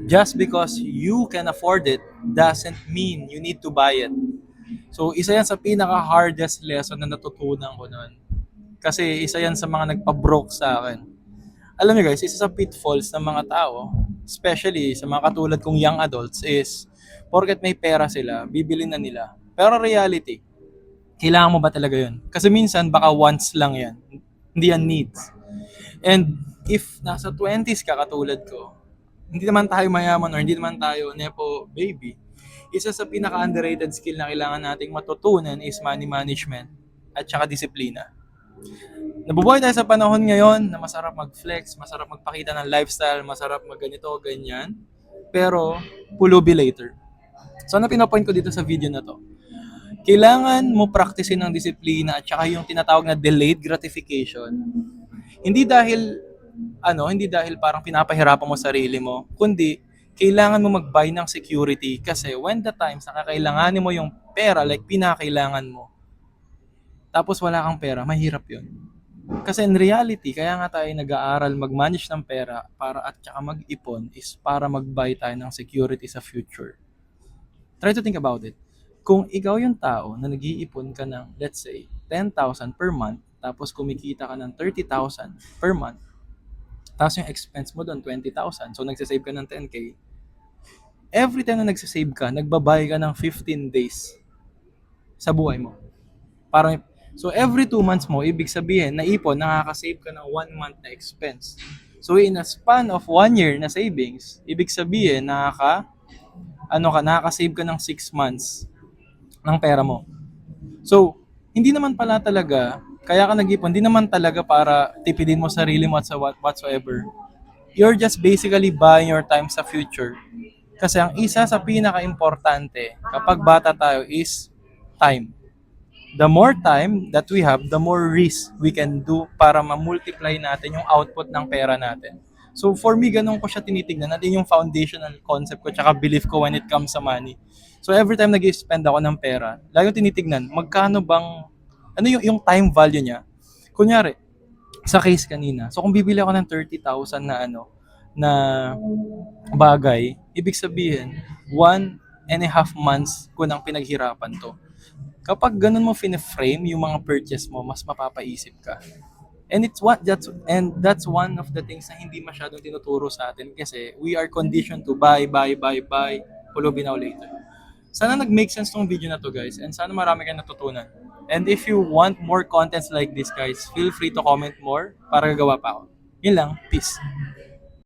Just because you can afford it doesn't mean you need to buy it. So isa yan sa pinaka-hardest lesson na natutunan ko noon. Kasi isa yan sa mga nagpa-broke sa akin. Alam niyo guys, isa sa pitfalls ng mga tao, especially sa mga katulad kong young adults is, porket may pera sila, bibili na nila. Pero reality, kailangan mo ba talaga yun? Kasi minsan baka wants lang yan. Hindi yan needs. And if nasa 20s ka katulad ko, hindi naman tayo mayaman or hindi naman tayo nepo baby, isa sa pinaka-underrated skill na kailangan nating matutunan is money management at saka disiplina. Nabubuhay tayo sa panahon ngayon na masarap mag-flex, masarap magpakita ng lifestyle, masarap magganito, ganyan. Pero, pulubi later. So, ano pinapoint ko dito sa video na to? Kailangan mo practicein ng disiplina at saka yung tinatawag na delayed gratification. Hindi dahil hindi dahil parang pinapahirapan mo sarili mo, kundi kailangan mo mag-buy ng security kasi when the times na kakailanganin mo yung pera like pinakailangan mo, tapos wala kang pera, mahirap yun. Kasi in reality, kaya nga tayo nag-aaral mag-manage ng pera para at saka mag-ipon is para mag-buy tayo ng security sa future. Try to think about it. Kung ikaw yung tao na nag-iipon ka ng, let's say, 10,000 per month, tapos kumikita ka ng 30,000 per month, tapos yung expense mo doon, 20,000, so nagsasave ka ng 10K, every time na nagsasave ka, nagbabay ka ng 15 days sa buhay mo. Parang, so every 2 months mo, ibig sabihin, naipon, nakaka-save ka ng 1 month na expense. So in a span of 1 year na savings, ibig sabihin, nakaka-save ka ng 6 months ng pera mo. So, hindi naman pala talaga, kaya ka nag-ipon, hindi naman talaga para tipidin mo sarili mo at sa whatsoever. You're just basically buying your time sa future. Kasi ang isa sa pinaka-importante kapag bata tayo is time. The more time that we have, the more risk we can do para ma-multiply natin yung output ng pera natin. So for me, ganun ko siya tinitignan. Natin yung foundational concept ko tsaka belief ko when it comes sa money. So every time nag-spend ako ng pera, lagi ko tinitignan, magkano bang, ano yung time value niya. Kunyari, sa case kanina, so kung bibili ako ng 30,000 na na bagay, ibig sabihin, 1.5 months ko nang pinaghirapan to. Kapag ganun mo fine-frame yung mga purchase mo, mas mapapaisip ka. And that's one of the things na hindi masyadong tinuturo sa atin kasi we are conditioned to buy, pulubi now later. Sana nag-make sense tong video na to guys and sana marami kayong natutunan. And if you want more contents like this guys, feel free to comment more para gagawa pa ako. Yun lang, peace.